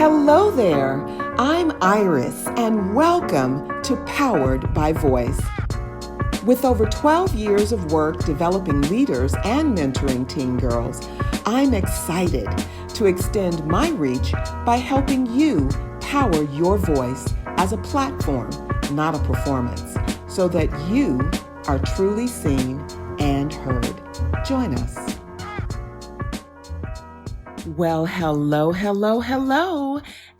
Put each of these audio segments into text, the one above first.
Hello there, I'm Iris and welcome to Powered by Voice. With over 12 years of work developing leaders and mentoring teen girls, I'm excited to extend my reach by helping you power your voice as a platform, not a performance, so that you are truly seen and heard. Join us. Well, hello,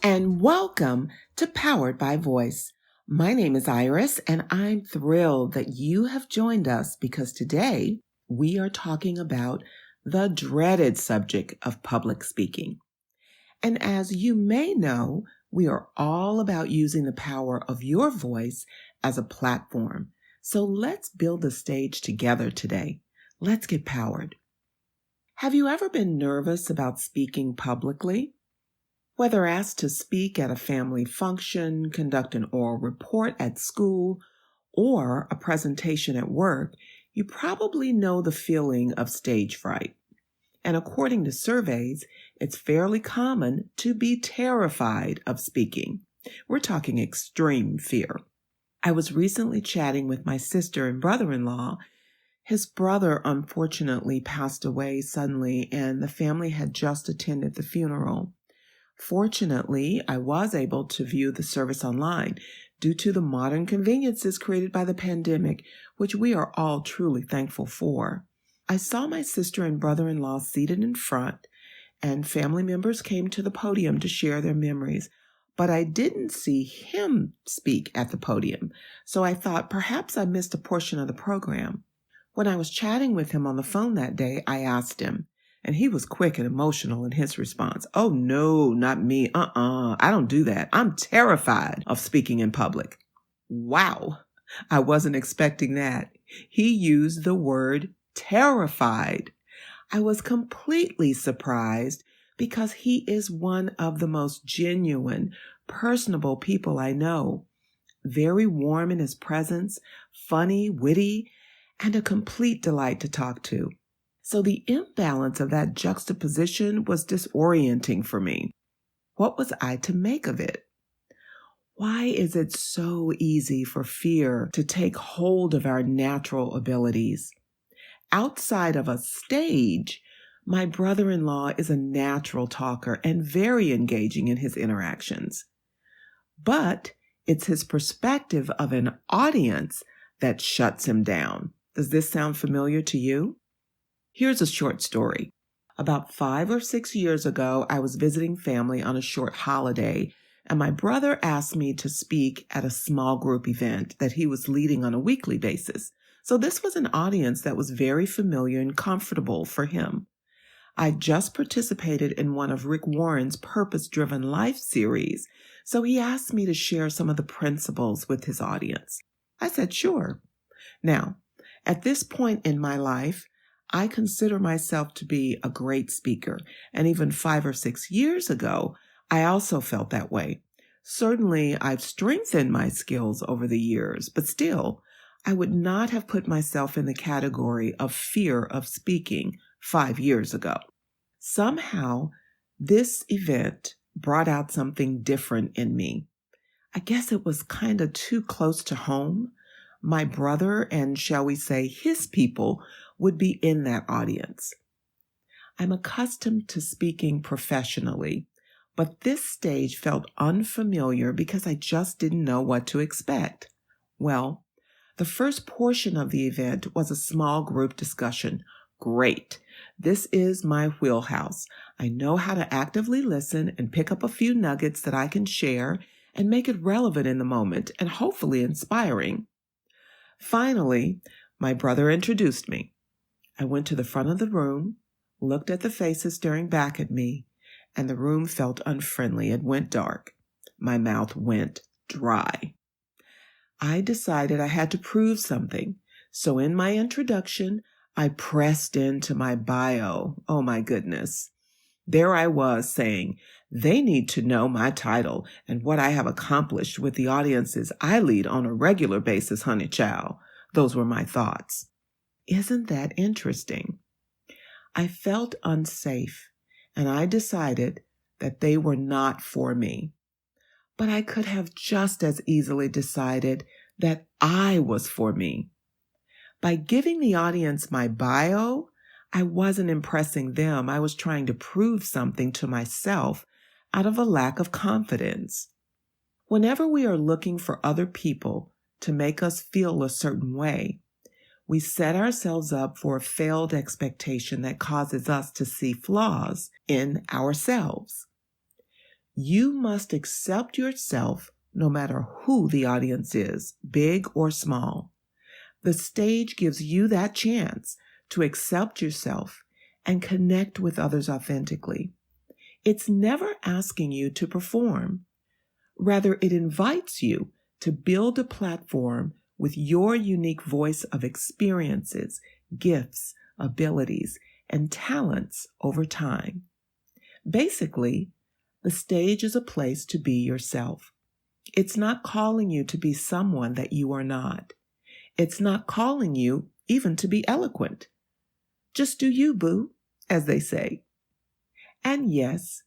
and welcome to Powered by Voice. My name is Iris, and I'm thrilled that you have joined us because today we are talking about the dreaded subject of public speaking. And as you may know, we are all about using the power of your voice as a platform. So let's build the stage together today. Let's get powered. Have you ever been nervous about speaking publicly? Whether asked to speak at a family function, conduct an oral report at school, or a presentation at work, you probably know the feeling of stage fright. And according to surveys, it's fairly common to be terrified of speaking. We're talking extreme fear. I was recently chatting with my sister and brother-in-law. His brother unfortunately passed away suddenly, and the family had just attended the funeral. Fortunately, I was able to view the service online due to the modern conveniences created by the pandemic, which we are all truly thankful for. I saw my sister and brother-in-law seated in front, and family members came to the podium to share their memories, but I didn't see him speak at the podium, so I thought perhaps I missed a portion of the program. When I was chatting with him on the phone that day, I asked him, and he was quick and emotional in his response. "Oh, no, not me. I don't do that. I'm terrified of speaking in public." Wow, I wasn't expecting that. He used the word terrified. I was completely surprised because he is one of the most genuine, personable people I know. Very warm in his presence, funny, witty, and a complete delight to talk to. So the imbalance of that juxtaposition was disorienting for me. What was I to make of it? Why is it so easy for fear to take hold of our natural abilities? Outside of a stage, my brother-in-law is a natural talker and very engaging in his interactions. But it's his perspective of an audience that shuts him down. Does this sound familiar to you? Here's a short story. About 5 or 6 years ago, I was visiting family on a short holiday, and my brother asked me to speak at a small group event that he was leading on a weekly basis. So this was an audience that was very familiar and comfortable for him. I just participated in one of Rick Warren's Purpose-Driven Life series, so he asked me to share some of the principles with his audience. I said, sure. Now, at this point in my life, I consider myself to be a great speaker, and even 5 or 6 years ago, I also felt that way. Certainly, I've strengthened my skills over the years, but still, I would not have put myself in the category of fear of speaking 5 years ago. Somehow, this event brought out something different in me. I guess it was kind of too close to home. My brother and, shall we say, his people would be in that audience. I'm accustomed to speaking professionally, but this stage felt unfamiliar because I just didn't know what to expect. Well, the first portion of the event was a small group discussion. Great. This is my wheelhouse. I know how to actively listen and pick up a few nuggets that I can share and make it relevant in the moment and hopefully inspiring. Finally, my brother introduced me. I went to the front of the room, looked at the faces staring back at me, and the room felt unfriendly. It went dark. My mouth went dry. I decided I had to prove something, so in my introduction, I pressed into my bio. Oh my goodness. There I was saying, they need to know my title and what I have accomplished with the audiences I lead on a regular basis, honey child. Those were my thoughts. Isn't that interesting? I felt unsafe, and I decided that they were not for me. But I could have just as easily decided that I was for me. By giving the audience my bio, I wasn't impressing them. I was trying to prove something to myself out of a lack of confidence. Whenever we are looking for other people to make us feel a certain way, we set ourselves up for a failed expectation that causes us to see flaws in ourselves. You must accept yourself no matter who the audience is, big or small. The stage gives you that chance to accept yourself and connect with others authentically. It's never asking you to perform. Rather, it invites you to build a platform with your unique voice of experiences, gifts, abilities, and talents over time. Basically, the stage is a place to be yourself. It's not calling you to be someone that you are not. It's not calling you even to be eloquent. Just do you, boo, as they say. And yes,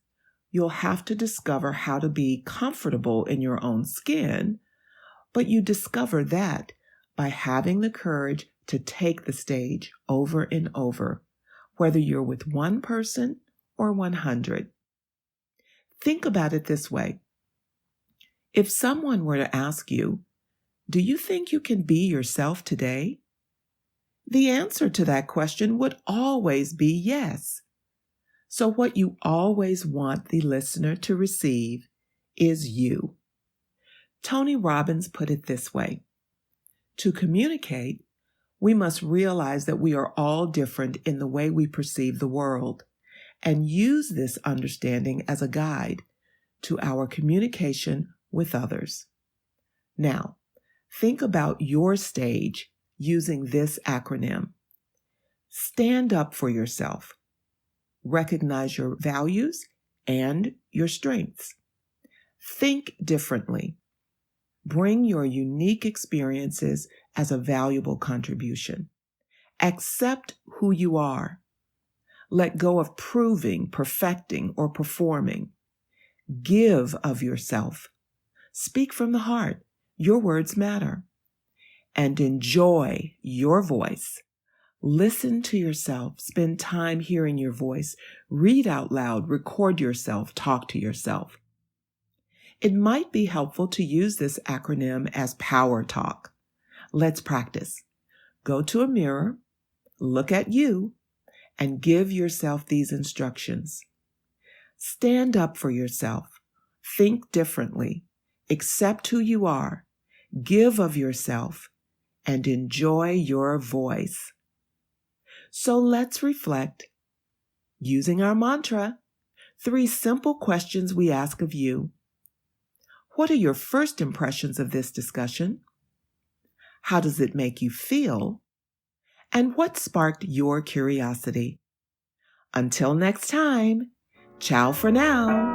you'll have to discover how to be comfortable in your own skin, but you discover that by having the courage to take the stage over and over, whether you're with one person or 100. Think about it this way. If someone were to ask you, do you think you can be yourself today? The answer to that question would always be yes. So what you always want the listener to receive is you. Tony Robbins put it this way: to communicate, we must realize that we are all different in the way we perceive the world and use this understanding as a guide to our communication with others. Now, think about your stage using this acronym. Stand up for yourself. Recognize your values and your strengths. Think differently. Bring your unique experiences as a valuable contribution. Accept who you are. Let go of proving, perfecting, or performing. Give of yourself. Speak from the heart. Your words matter. And enjoy your voice. Listen to yourself. Spend time hearing your voice. Read out loud. Record yourself. Talk to yourself. It might be helpful to use this acronym as power talk. Let's practice. Go to a mirror, look at you, and give yourself these instructions. Stand up for yourself. Think differently. Accept who you are. Give of yourself. And enjoy your voice. So let's reflect. Using our mantra, 3 simple questions we ask of you. What are your first impressions of this discussion? How does it make you feel? And what sparked your curiosity? Until next time, ciao for now.